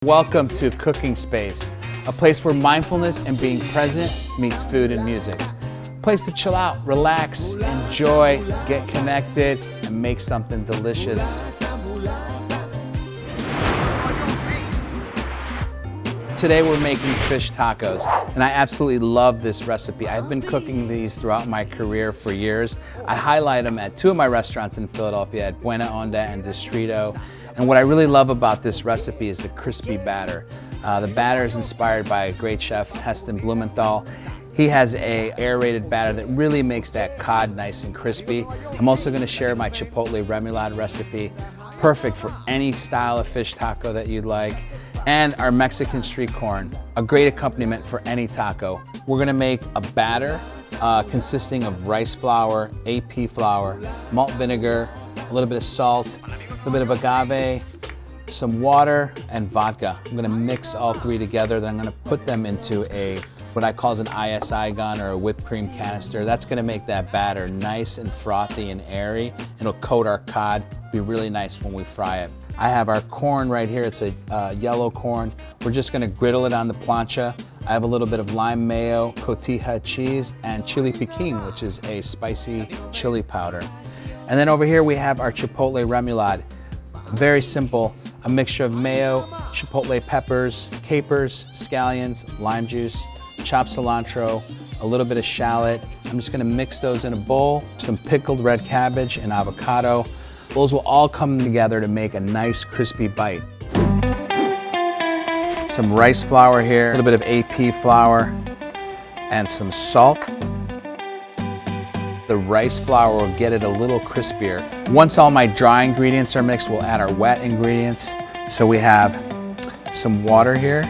Welcome to Cooking Space, a place where mindfulness and being present meets food and music. A place to chill out, relax, enjoy, get connected, and make something delicious. Today we're making fish tacos, and I absolutely love this recipe. I've been cooking these throughout my career for years. I highlight them at two of my restaurants in Philadelphia, at Buena Onda and Distrito. And what I really love about this recipe is the crispy batter. The batter is inspired by a great chef, Heston Blumenthal. He has a aerated batter that really makes that cod nice and crispy. I'm also going to share my chipotle remoulade recipe, perfect for any style of fish taco that you'd like. And our Mexican street corn, a great accompaniment for any taco. We're gonna make a batter consisting of rice flour, AP flour, malt vinegar, a little bit of salt, a little bit of agave, some water, and vodka. I'm gonna mix all three together, then I'm gonna put them into what I call an ISI gun, or a whipped cream canister. That's gonna make that batter nice and frothy and airy. It'll coat our cod, be really nice when we fry it. I have our corn right here. It's a yellow corn. We're just gonna griddle it on the plancha. I have a little bit of lime mayo, cotija cheese, and chili piquin, which is a spicy chili powder. And then over here we have our chipotle remoulade. Very simple, a mixture of mayo, chipotle peppers, capers, scallions, lime juice, chopped cilantro, a little bit of shallot. I'm just gonna mix those in a bowl, some pickled red cabbage and avocado. Those will all come together to make a nice crispy bite. Some rice flour here, a little bit of AP flour, and some salt. The rice flour will get it a little crispier. Once all my dry ingredients are mixed, we'll add our wet ingredients. So we have some water here,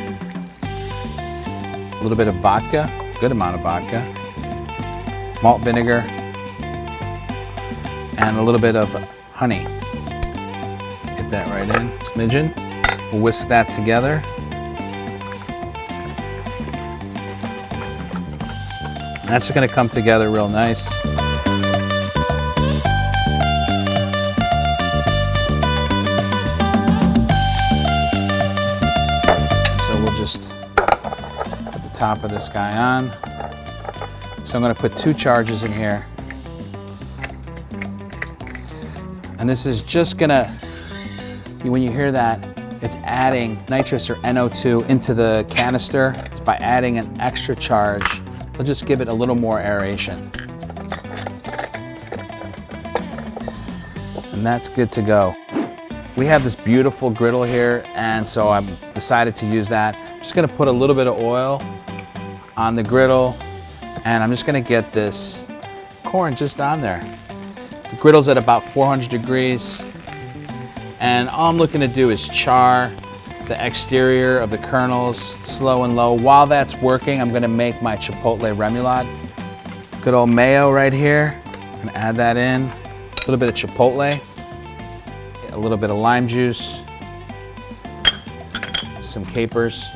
a little bit of vodka, good amount of vodka, malt vinegar, and a little bit of honey. Get that right in, smidgen. We'll whisk that together. And that's gonna come together real nice. So we'll just put the top of this guy on. So I'm gonna put 2 charges in here. And this is just gonna, when you hear that, it's adding nitrous or NO2 into the canister. It's by adding an extra charge, it'll just give it a little more aeration. And that's good to go. We have this beautiful griddle here, and so I've decided to use that. I'm just gonna put a little bit of oil on the griddle, and I'm just gonna get this corn just on there. The griddle's at about 400 degrees, and all I'm looking to do is char the exterior of the kernels, slow and low. While that's working, I'm gonna make my chipotle remoulade. Good old mayo right here. I'm gonna add that in. A little bit of chipotle, a little bit of lime juice, some capers,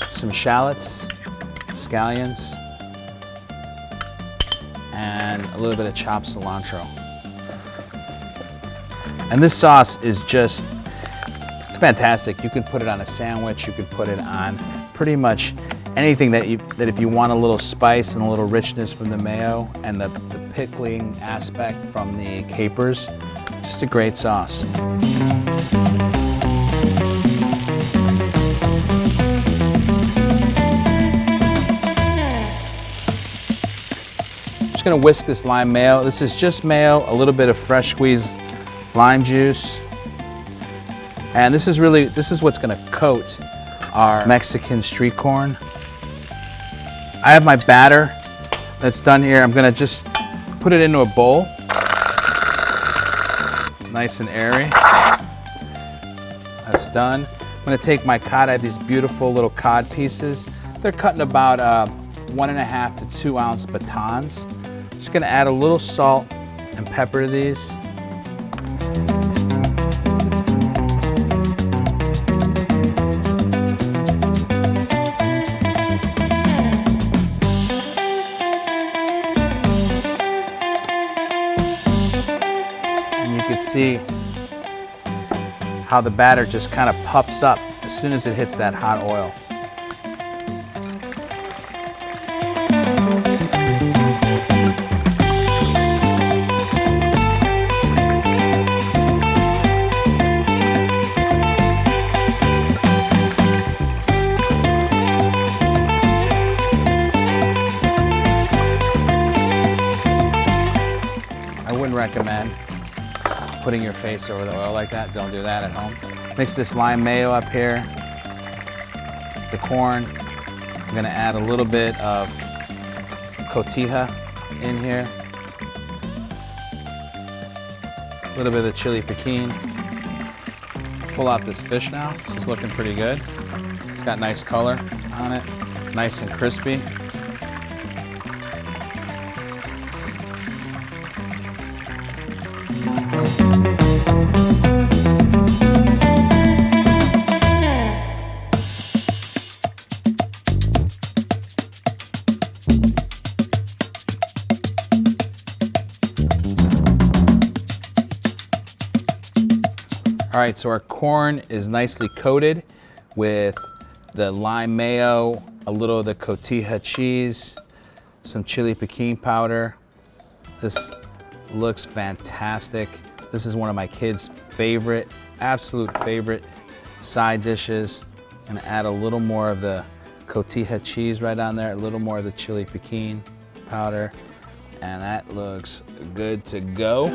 some shallots, scallions, and a little bit of chopped cilantro. And this sauce is just, it's fantastic. You can put it on a sandwich, you could put it on pretty much anything that if you want a little spice and a little richness from the mayo and the pickling aspect from the capers, just a great sauce. Just gonna whisk this lime mayo. This is just mayo, a little bit of fresh squeezed lime juice. And this is what's gonna coat our Mexican street corn. I have my batter that's done here. I'm gonna just put it into a bowl. Nice and airy. That's done. I'm gonna take my cod. I have these beautiful little cod pieces. They're cut in about 1.5 to 2 ounce batons. Just gonna add a little salt and pepper to these. And you can see how the batter just kind of puffs up as soon as it hits that hot oil. I wouldn't recommend putting your face over the oil like that. Don't do that at home. Mix this lime mayo up here, the corn. I'm gonna add a little bit of cotija in here, a little bit of the chili piquin. Pull out this fish now. This is looking pretty good. It's got nice color on it, nice and crispy. All right, so our corn is nicely coated with the lime mayo, a little of the cotija cheese, some chili piquin powder. This looks fantastic. This is one of my kids' favorite, absolute favorite side dishes. I'm gonna add a little more of the cotija cheese right on there, a little more of the chili piquin powder, and that looks good to go.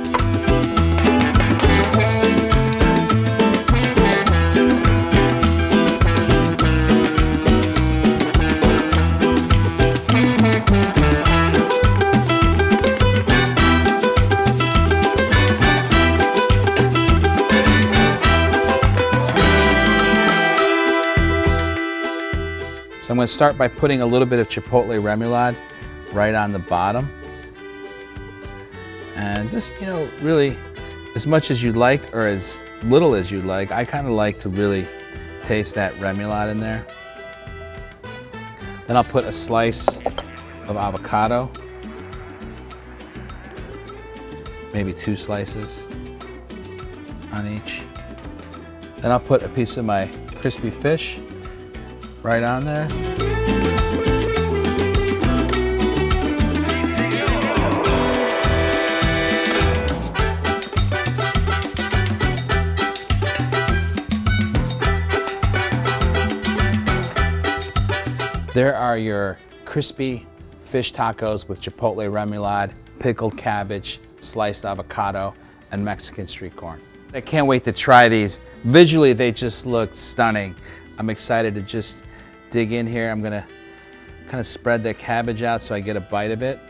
So I'm going to start by putting a little bit of chipotle remoulade right on the bottom. And just, you know, really as much as you like or as little as you like. I kind of like to really taste that remoulade in there. Then I'll put a slice of avocado, maybe 2 slices on each. Then I'll put a piece of my crispy fish right on there. There are your crispy fish tacos with chipotle remoulade, pickled cabbage, sliced avocado, and Mexican street corn. I can't wait to try these. Visually, they just look stunning. I'm excited to just dig in here. I'm gonna kind of spread the cabbage out so I get a bite of it.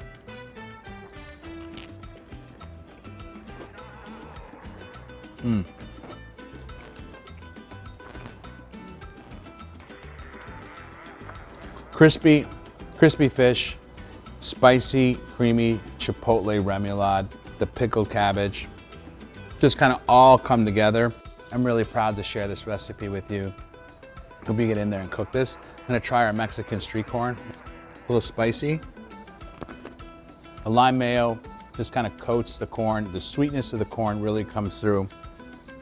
Crispy fish, spicy, creamy chipotle remoulade, the pickled cabbage, just kind of all come together. I'm really proud to share this recipe with you. Hope you get in there and cook this. I'm gonna try our Mexican street corn. A little spicy. The lime mayo just kind of coats the corn. The sweetness of the corn really comes through.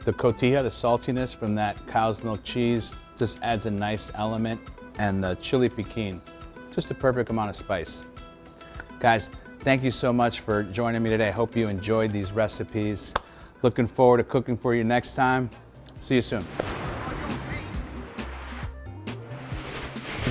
The cotija, the saltiness from that cow's milk cheese, just adds a nice element. And the chili piquin, just the perfect amount of spice. Guys, thank you so much for joining me today. I hope you enjoyed these recipes. Looking forward to cooking for you next time. See you soon.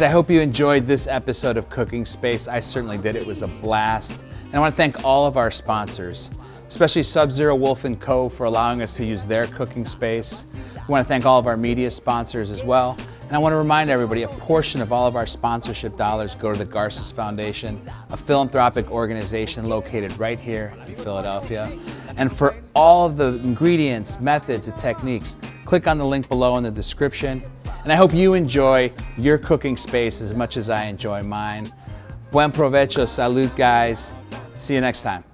I hope you enjoyed this episode of Cooking Space. I certainly did. It was a blast. And I want to thank all of our sponsors, especially Sub-Zero Wolf & Co. for allowing us to use their cooking space. We want to thank all of our media sponsors as well. And I want to remind everybody, a portion of all of our sponsorship dollars go to the Garces Foundation, a philanthropic organization located right here in Philadelphia. And for all of the ingredients, methods, and techniques, click on the link below in the description. And I hope you enjoy your cooking space as much as I enjoy mine. Buen provecho, salud, guys. See you next time.